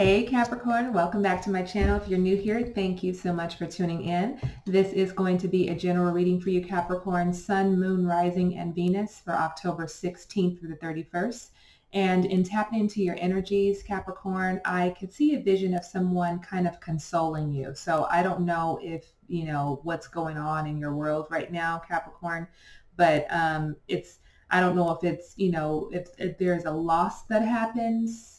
Hey Capricorn, welcome back to my channel. If you're new here, thank you so much for tuning in. This is going to be a general reading for you Capricorn, Sun, Moon, Rising, and Venus for October 16th through the 31st. And in tapping into your energies, Capricorn, I could see a vision of someone kind of consoling you. So I don't know if, you know, what's going on in your world right now, Capricorn, but I don't know if it's, you know, if there's a loss that happens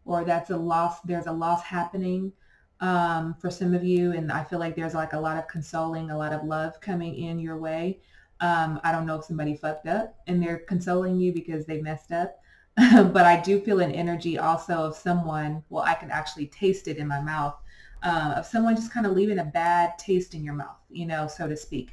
or there's a loss happening for some of you. And I feel like there's like a lot of consoling, a lot of love coming in your way. I don't know if somebody fucked up and they're consoling you because they messed up. But I do feel an energy also of someone, well, I can actually taste it in my mouth, of someone just kind of leaving a bad taste in your mouth, you know, so to speak.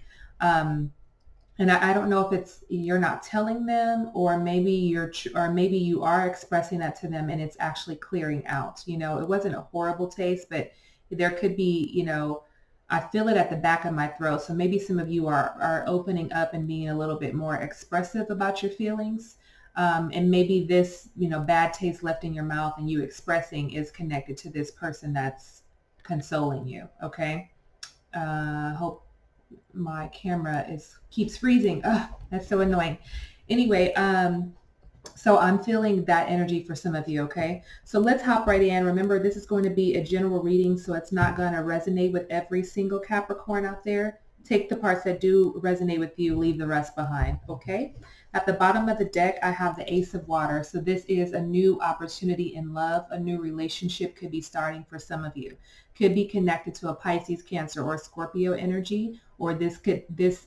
And I don't know if it's you're not telling them, or maybe maybe you are expressing that to them and it's actually clearing out. You know, it wasn't a horrible taste, but there could be, you know, I feel it at the back of my throat. So maybe some of you are opening up and being a little bit more expressive about your feelings. And maybe this, you know, bad taste left in your mouth and you expressing is connected to this person that's consoling you. Okay. Hope my camera keeps freezing. Ugh, that's so annoying. Anyway, so I'm feeling that energy for some of you, okay? So let's hop right in. Remember, this is going to be a general reading, so it's not going to resonate with every single Capricorn out there. Take the parts that do resonate with you, leave the rest behind, okay? At the bottom of the deck, I have the Ace of Water. So this is a new opportunity in love. A new relationship could be starting for some of you. Could be connected to a Pisces, Cancer, or Scorpio energy, or this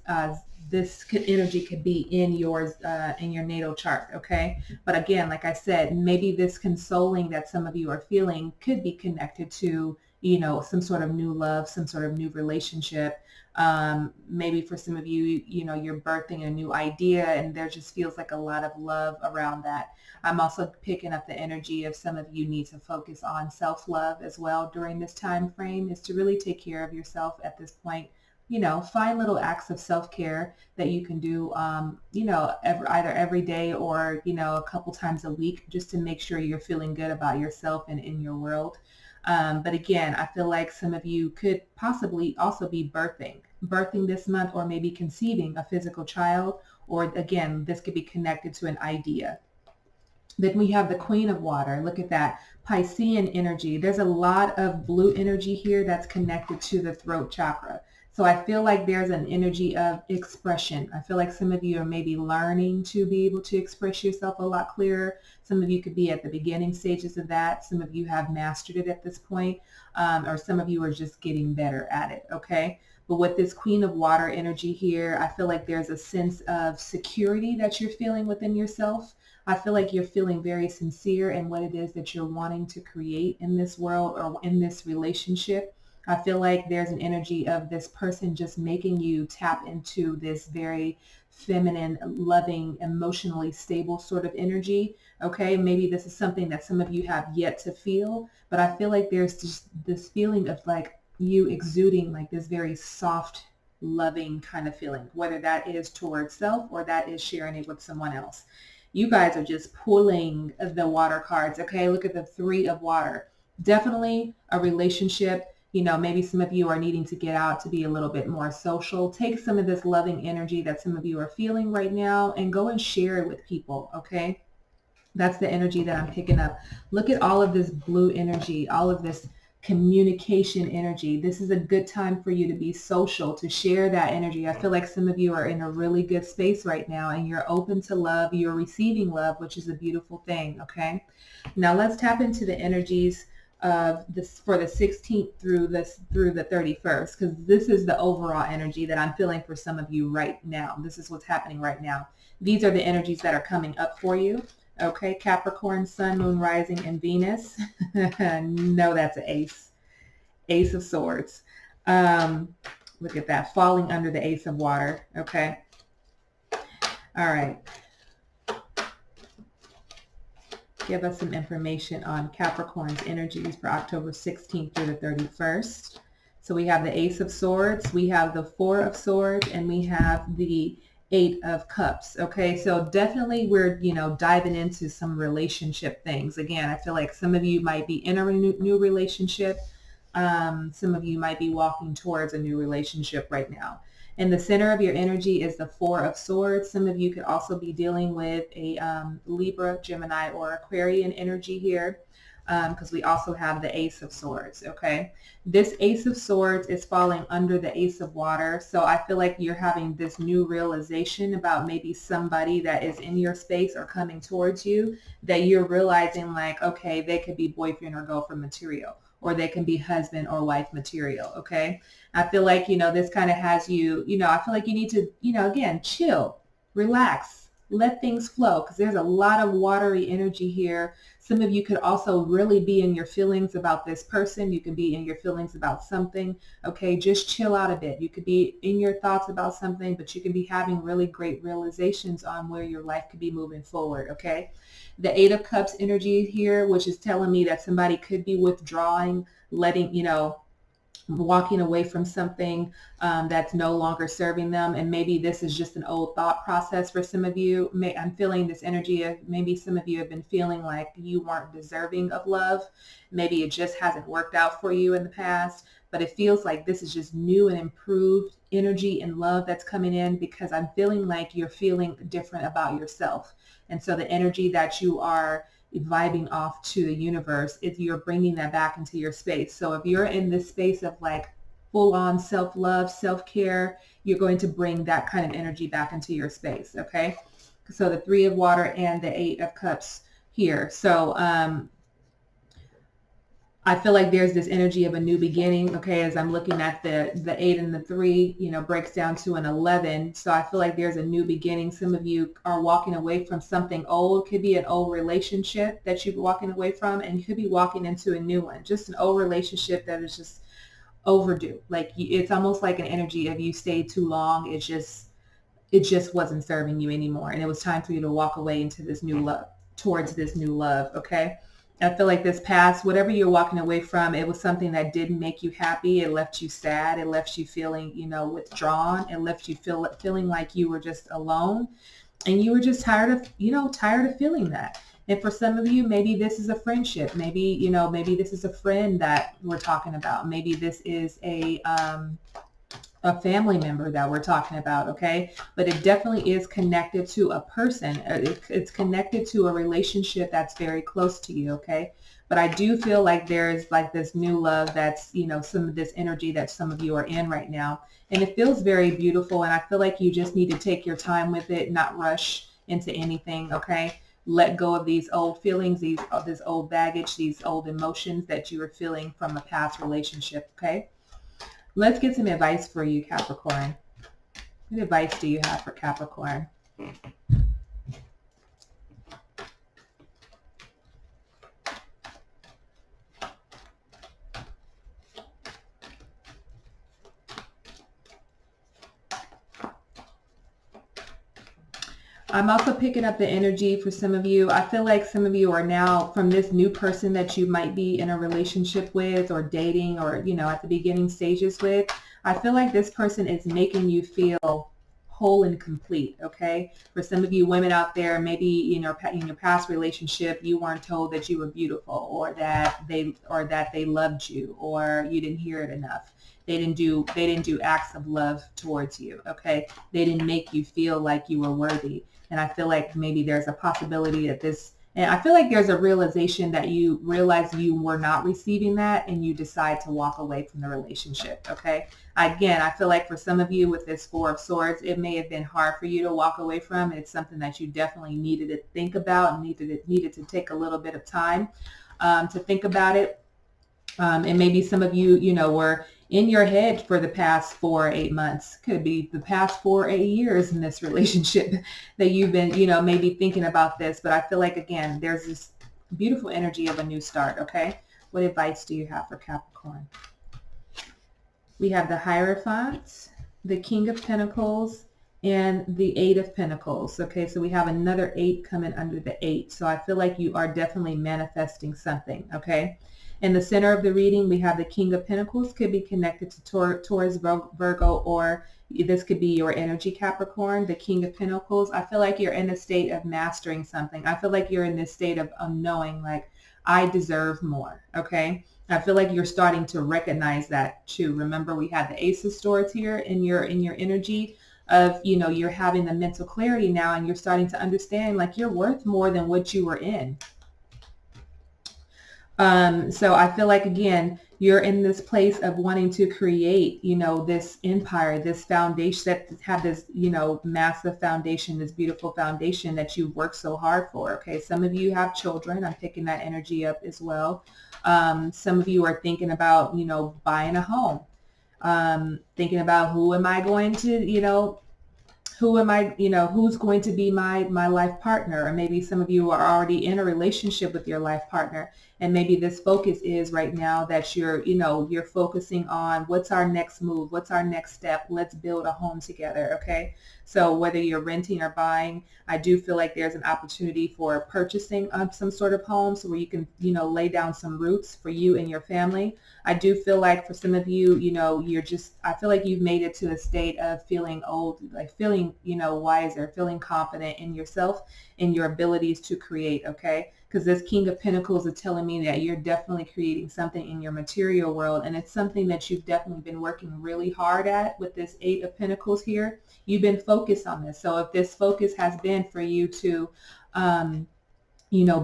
energy could be in your natal chart, okay? But again, like I said, maybe this consoling that some of you are feeling could be connected to, you know, some sort of new love, some sort of new relationship. Maybe for some of you, you know, you're birthing a new idea and there just feels like a lot of love around that. I'm also picking up the energy of some of you need to focus on self-love as well during this time frame, is to really take care of yourself at this point. You know, find little acts of self-care that you can do, you know, either every day or, you know, a couple times a week, just to make sure you're feeling good about yourself and in your world. But again, I feel like some of you could possibly also be birthing this month, or maybe conceiving a physical child, or again, this could be connected to an idea. Then we have the Queen of Water. Look at that. Piscean energy. There's a lot of blue energy here that's connected to the throat chakra. So I feel like there's an energy of expression. I feel like some of you are maybe learning to be able to express yourself a lot clearer. Some of you could be at the beginning stages of that. Some of you have mastered it at this point, or some of you are just getting better at it, okay? But with this Queen of Water energy here, I feel like there's a sense of security that you're feeling within yourself. I feel like you're feeling very sincere in what it is that you're wanting to create in this world or in this relationship. I feel like there's an energy of this person just making you tap into this very feminine, loving, emotionally stable sort of energy. Okay, maybe this is something that some of you have yet to feel, but I feel like there's just this feeling of like you exuding like this very soft, loving kind of feeling, whether that is towards self or that is sharing it with someone else. You guys are just pulling the water cards. Okay, look at the Three of Water. Definitely a relationship. You know, maybe some of you are needing to get out to be a little bit more social. Take some of this loving energy that some of you are feeling right now and go and share it with people, okay? That's the energy that I'm picking up. Look at all of this blue energy, all of this communication energy. This is a good time for you to be social, to share that energy. I feel like some of you are in a really good space right now and you're open to love. You're receiving love, which is a beautiful thing, okay? Now let's tap into the energies of this for the 16th through the 31st, because this is the overall energy that I'm feeling for some of you right now. This is what's happening right now. These are the energies that are coming up for you. Okay, Capricorn, Sun, Moon, Rising, and Venus. No, that's an ace. Ace of Swords. Look at that, falling under the Ace of Water. Okay. All right. Give us some information on Capricorn's energies for October 16th through the 31st. So we have the Ace of Swords, we have the Four of Swords, and we have the Eight of Cups. Okay, so definitely we're, diving into some relationship things. Again, I feel like some of you might be in a new relationship. Some of you might be walking towards a new relationship right now. In the center of your energy is the Four of Swords. Some of you could also be dealing with a Libra, Gemini, or Aquarian energy here, because we also have the Ace of Swords. Okay, this Ace of Swords is falling under the Ace of Water. So I feel like you're having this new realization about maybe somebody that is in your space or coming towards you, that you're realizing like, okay, they could be boyfriend or girlfriend material, or they can be husband or wife material. Okay, I feel like, this kind of has you, I feel like you need to, again, chill, relax, let things flow, because there's a lot of watery energy here. Some of you could also really be in your feelings about this person. You can be in your feelings about something. Okay, just chill out a bit. You could be in your thoughts about something, but you can be having really great realizations on where your life could be moving forward. Okay, the Eight of Cups energy here, which is telling me that somebody could be withdrawing, letting, walking away from something that's no longer serving them. And maybe this is just an old thought process for some of you. I'm feeling this energy of maybe some of you have been feeling like you weren't deserving of love. Maybe it just hasn't worked out for you in the past, but it feels like this is just new and improved energy and love that's coming in, because I'm feeling like you're feeling different about yourself. And so the energy that you are vibing off to the universe, if you're bringing that back into your space. So if you're in this space of like full on self-love, self-care, you're going to bring that kind of energy back into your space. Okay, so the Three of Water and the Eight of Cups here. So I feel like there's this energy of a new beginning. Okay, as I'm looking at the 8 and the 3, breaks down to an 11. So I feel like there's a new beginning. Some of you are walking away from something old. Could be an old relationship that you're walking away from, and you could be walking into a new one. Just an old relationship that is just overdue. Like it's almost like an energy of you stayed too long. It just wasn't serving you anymore, and it was time for you to walk away into this new love, towards this new love. Okay, I feel like this past, whatever you're walking away from, it was something that didn't make you happy. It left you sad. It left you feeling, withdrawn. It left you feeling like you were just alone, and you were just tired of feeling that. And for some of you, maybe this is a friendship. Maybe this is a friend that we're talking about. Maybe this is a family member that we're talking about. Okay, but it definitely is connected to a person. It's connected to a relationship that's very close to you. Okay, but I do feel like there's like this new love that's, some of this energy that some of you are in right now, and it feels very beautiful. And I feel like you just need to take your time with it, not rush into anything. Okay, let go of these old feelings, this old baggage, these old emotions that you were feeling from a past relationship. Okay, let's get some advice for you, Capricorn. What advice do you have for Capricorn? I'm also picking up the energy for some of you. I feel like some of you are now, from this new person that you might be in a relationship with or dating, or, at the beginning stages with, I feel like this person is making you feel whole and complete. Okay, for some of you women out there, maybe in your past relationship you weren't told that you were beautiful, or that they loved you, or you didn't hear it enough. They didn't do acts of love towards you. Okay, they didn't make you feel like you were worthy. And I feel like maybe there's a possibility that and I feel like there's a realization that you realize you were not receiving that, and you decide to walk away from the relationship. Okay, again, I feel like for some of you with this Four of Swords, it may have been hard for you to walk away from. It's something that you definitely needed to think about, and needed to take a little bit of time to think about it. And maybe some of you, were in your head for the past 4 or 8 months. Could be the past 4 or 8 years in this relationship that you've been, maybe thinking about this. But I feel like, again, there's this beautiful energy of a new start. Okay, what advice do you have for Capricorn? We have the Hierophant, the King of Pentacles, and the Eight of Pentacles. Okay, so we have another 8 coming under the 8. So I feel like you are definitely manifesting something. Okay. In the center of the reading, we have the King of Pentacles, could be connected to Taurus, Virgo, or this could be your energy, Capricorn. The King of Pentacles, I feel like you're in a state of mastering something. I feel like you're in this state of knowing, like, I deserve more. Okay. I feel like you're starting to recognize that too. Remember, we had the Ace of Swords here in your energy of, you're having the mental clarity now, and you're starting to understand, like, you're worth more than what you were in. So I feel like, again, you're in this place of wanting to create, this empire, this foundation, that have this, massive foundation, this beautiful foundation that you've worked so hard for. Okay. Some of you have children. I'm picking that energy up as well. Some of you are thinking about, buying a home, thinking about who am I going to, who's going to be my life partner? Or maybe some of you are already in a relationship with your life partner, and maybe this focus is right now that you're focusing on, what's our next move? What's our next step? Let's build a home together. Okay. So whether you're renting or buying, I do feel like there's an opportunity for purchasing some sort of home, so where you can, lay down some roots for you and your family. I do feel like for some of you, I feel like you've made it to a state of feeling old, like feeling, wiser, feeling confident in yourself and your abilities to create. Okay. Because this King of Pentacles is telling me that you're definitely creating something in your material world, and it's something that you've definitely been working really hard at. With this Eight of Pentacles here, you've been focused on this. So if this focus has been for you to,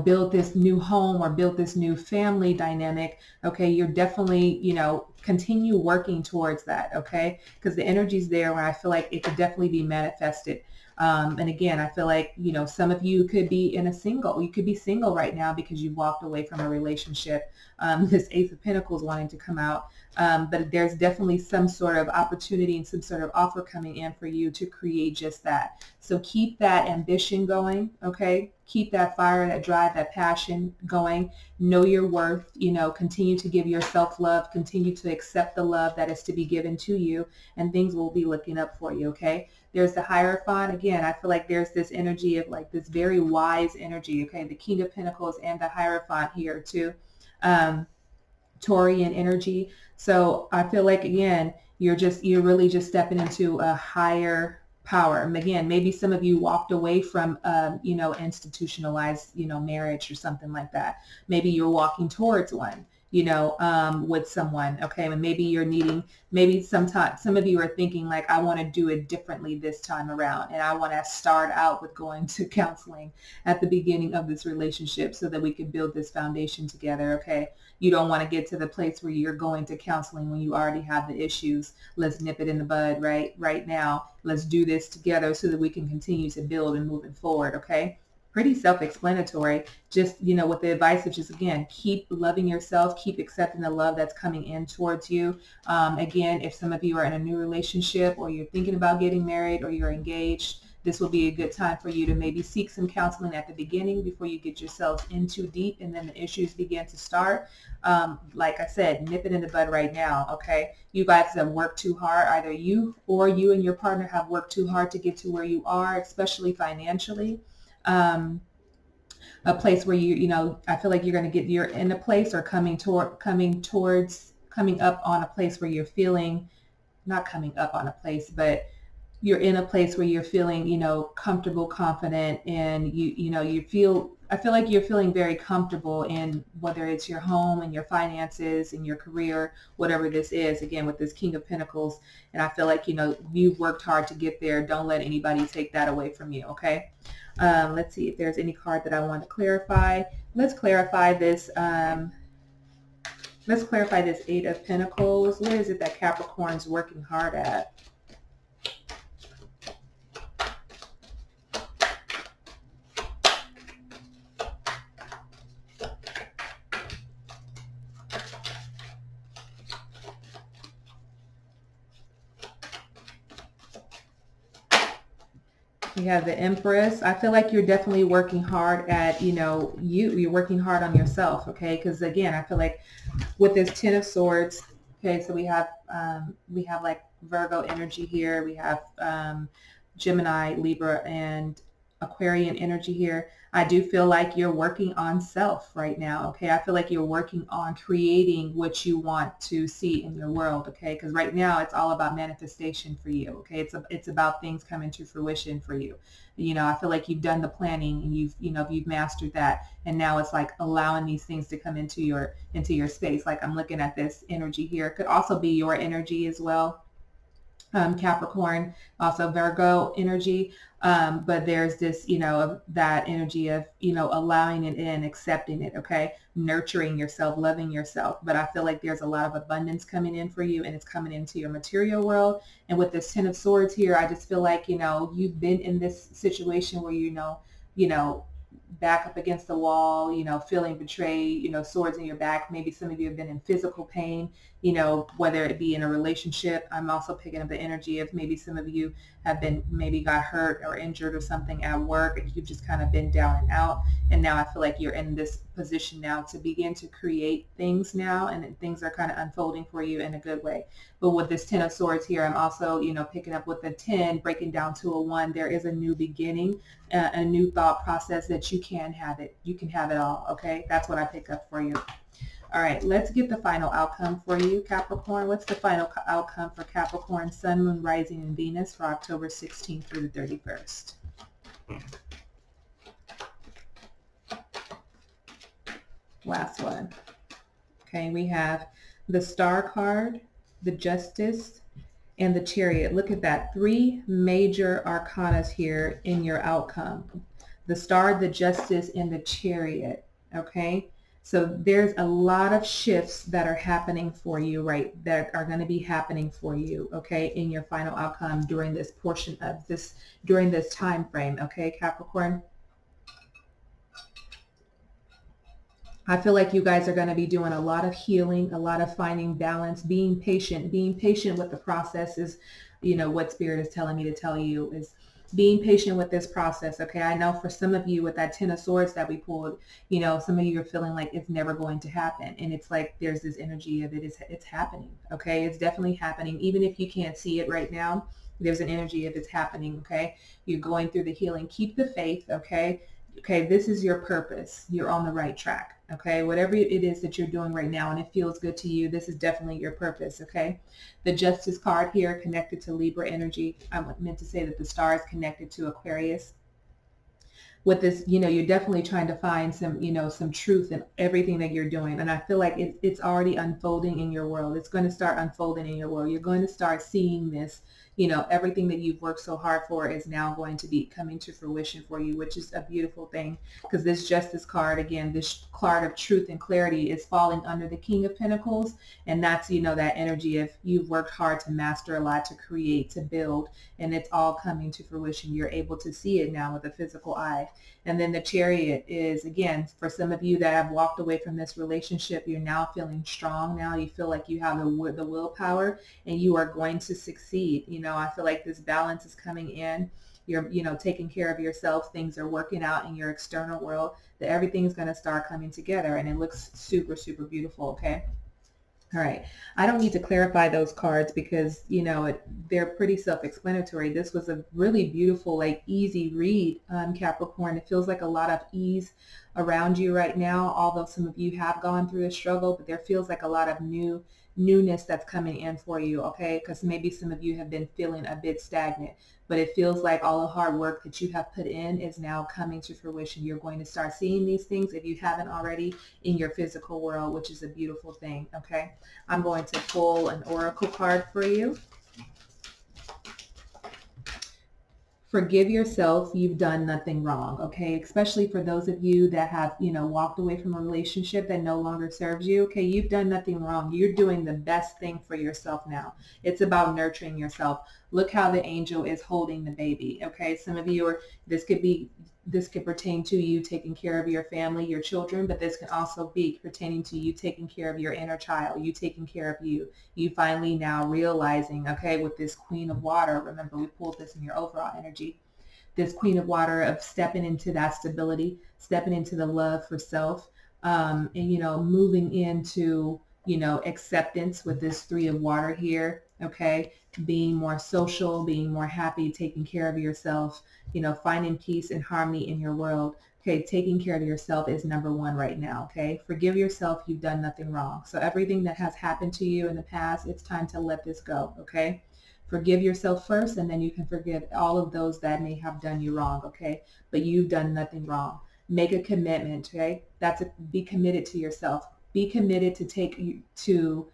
build this new home or build this new family dynamic, okay, you're definitely, continue working towards that. Okay. Because the energy's there where I feel like it could definitely be manifested. And again, I feel like, some of you could be you could be single right now because you walked away from a relationship. This Ace of Pentacles wanting to come out. But there's definitely some sort of opportunity and some sort of offer coming in for you to create just that. So keep that ambition going. Okay. Keep that fire, that drive, that passion going. Know your worth, continue to give yourself love, continue to accept the love that is to be given to you, and things will be looking up for you. Okay. There's the Hierophant. Again, I feel like there's this energy of, like, this very wise energy. Okay. The King of Pentacles and the Hierophant here too. Taurian energy. So I feel like, again, you're really just stepping into a higher power. And again, maybe some of you walked away from, institutionalized, marriage or something like that. Maybe you're walking towards one, with someone. Okay. And maybe you're needing, maybe sometimes some of you are thinking, like, I want to do it differently this time around. And I want to start out with going to counseling at the beginning of this relationship so that we can build this foundation together. Okay. You don't want to get to the place where you're going to counseling when you already have the issues. Let's nip it in the bud right now. Let's do this together so that we can continue to build and moving forward. Okay. Pretty self-explanatory. Just, with the advice of just, again, keep loving yourself, keep accepting the love that's coming in towards you. Again, if some of you are in a new relationship, or you're thinking about getting married, or you're engaged, this will be a good time for you to maybe seek some counseling at the beginning before you get yourselves in too deep and then the issues begin to start. Like I said, nip it in the bud right now. Okay. You guys have worked too hard. Either you or you and your partner have worked too hard to get to where you are, especially financially. A place where I feel like you're in a place, or coming up on a place where you're feeling, not coming up on a place, but you're in a place where you're feeling, comfortable, confident, and I feel like you're feeling very comfortable in, whether it's your home and your finances and your career, whatever this is, again, with this King of Pentacles. And I feel like, you've worked hard to get there. Don't let anybody take that away from you. Okay. Let's see if there's any card that I want to clarify. Let's clarify this. Let's clarify this Eight of Pentacles. What is it that Capricorn's working hard at? You have the Empress. I feel like you're definitely working hard at, you're working hard on yourself. Okay. Because again, I feel like with this Ten of Swords, okay, so we have like Virgo energy here. We have Gemini, Libra, and Aquarian energy here. I do feel like you're working on self right now, okay? I feel like you're working on creating what you want to see in your world, okay? Because right now it's all about manifestation for you, okay? It's about things coming to fruition for you. I feel like you've done the planning and you've mastered that, and now it's like allowing these things to come into your space. Like I'm looking at this energy here. It could also be your energy as well, Capricorn, also Virgo energy. But there's this, of that energy of, allowing it in, accepting it, okay? Nurturing yourself, loving yourself. But I feel like there's a lot of abundance coming in for you, and it's coming into your material world. And with this Ten of Swords here, I just feel like, you've been in this situation where, you know, back up against the wall, feeling betrayed, swords in your back. Maybe some of you have been in physical pain, whether it be in a relationship. I'm also picking up the energy of maybe some of you have been, maybe got hurt or injured or something at work, and you've just kind of been down and out. And now I feel like you're in this position now to begin to create things now, and things are kind of unfolding for you in a good way. But with this Ten of Swords here, I'm also, picking up with the 10, breaking down to a 1. There is a new beginning, a new thought process that you can have it. You can have it all, okay? That's what I pick up for you. All right, let's get the final outcome for you, Capricorn. What's the final outcome for Capricorn, Sun, Moon, Rising, and Venus for October 16th through the 31st? Last one. Okay, we have the Star card, the Justice, and the Chariot. Look at that. 3 major arcanas here in your outcome. The Star, the Justice, and the Chariot. Okay? So there's a lot of shifts that are happening for you, right? That are going to be happening for you, okay, in your final outcome during this portion of this, during this time frame, okay, Capricorn? I feel like you guys are going to be doing a lot of healing, a lot of finding balance, being patient with the process is, what Spirit is telling me to tell you is being patient with this process. Okay. I know for some of you with that Ten of Swords that we pulled, some of you are feeling like it's never going to happen. And it's like, there's this energy of it's happening. Okay. It's definitely happening. Even if you can't see it right now, there's an energy of it's happening. Okay. You're going through the healing. Keep the faith. Okay. Okay. This is your purpose. You're on the right track. Okay, whatever it is that you're doing right now and it feels good to you, this is definitely your purpose, okay? The Justice card here connected to Libra energy. I meant to say that the Star is connected to Aquarius. With this, you're definitely trying to find some, some truth in everything that you're doing. And I feel like it's already unfolding in your world. It's going to start unfolding in your world. You're going to start seeing this, everything that you've worked so hard for is now going to be coming to fruition for you, which is a beautiful thing, because this Justice card, again, this card of truth and clarity is falling under the King of Pentacles. And that's, that energy of you've worked hard to master a lot, to create, to build, and it's all coming to fruition. You're able to see it now with a physical eye. And then the Chariot is, again, for some of you that have walked away from this relationship, you're now feeling strong. Now you feel like you have the willpower and you are going to succeed. I feel like this balance is coming in. You're, taking care of yourself. Things are working out in your external world. That everything's going to start coming together, and it looks super, super beautiful, okay? All right. I don't need to clarify those cards because, they're pretty self-explanatory. This was a really beautiful, like easy read, Capricorn. It feels like a lot of ease around you right now, although some of you have gone through a struggle, but there feels like a lot of newness that's coming in for you, okay? Because maybe some of you have been feeling a bit stagnant, but it feels like all the hard work that you have put in is now coming to fruition. You're going to start seeing these things, if you haven't already, in your physical world, which is a beautiful thing, okay? I'm going to pull an oracle card for you. Forgive yourself. You've done nothing wrong, okay? Especially for those of you that have, walked away from a relationship that no longer serves you, okay? You've done nothing wrong. You're doing the best thing for yourself now. It's about nurturing yourself. Look how the angel is holding the baby, okay? Some of you this could pertain to you taking care of your family, your children, but this can also be pertaining to you taking care of your inner child, you taking care of you. You finally now realizing, okay, with this Queen of Water, remember we pulled this in your overall energy, this Queen of Water of stepping into that stability, stepping into the love for self, and, moving into, acceptance with this Three of Water here. okay? Being more social, being more happy, taking care of yourself, finding peace and harmony in your world. Okay, taking care of yourself is number one right now, okay? Forgive yourself, you've done nothing wrong. So everything that has happened to you in the past, it's time to let this go, okay? Forgive yourself first, and then you can forgive all of those that may have done you wrong, okay? But you've done nothing wrong. Make a commitment, okay? Be committed to yourself. Be committed to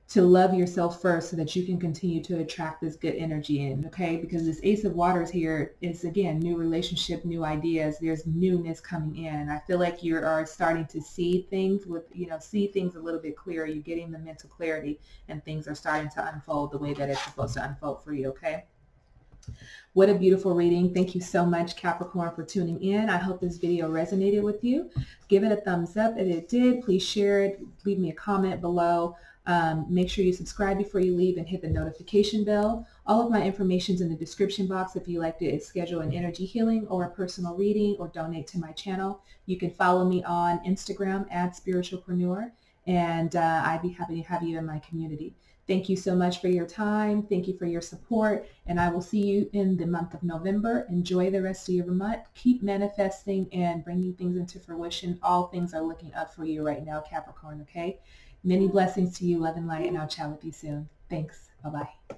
to love yourself first so that you can continue to attract this good energy in, okay? Because this Ace of Waters here is, again, new relationship, new ideas. There's newness coming in. I feel like you are starting to see things see things a little bit clearer. You're getting the mental clarity, and things are starting to unfold the way that it's supposed to unfold for you, okay? What a beautiful reading. Thank you so much, Capricorn, for tuning in. I hope this video resonated with you. Give it a thumbs up if it did. Please share it. Leave me a comment below. Make sure you subscribe before you leave and hit the notification bell. All of my information is in the description box if you like to schedule an energy healing or a personal reading or donate to my channel. You can follow me on Instagram @spiritualpreneur, and I'd be happy to have you in my community. Thank you so much for your time. Thank you for your support, and I will see you in the month of November. Enjoy the rest of your month. Keep manifesting and bringing things into fruition. All things are looking up for you right now, Capricorn, okay? Many blessings to you, love and light, and I'll chat with you soon. Thanks. Bye-bye.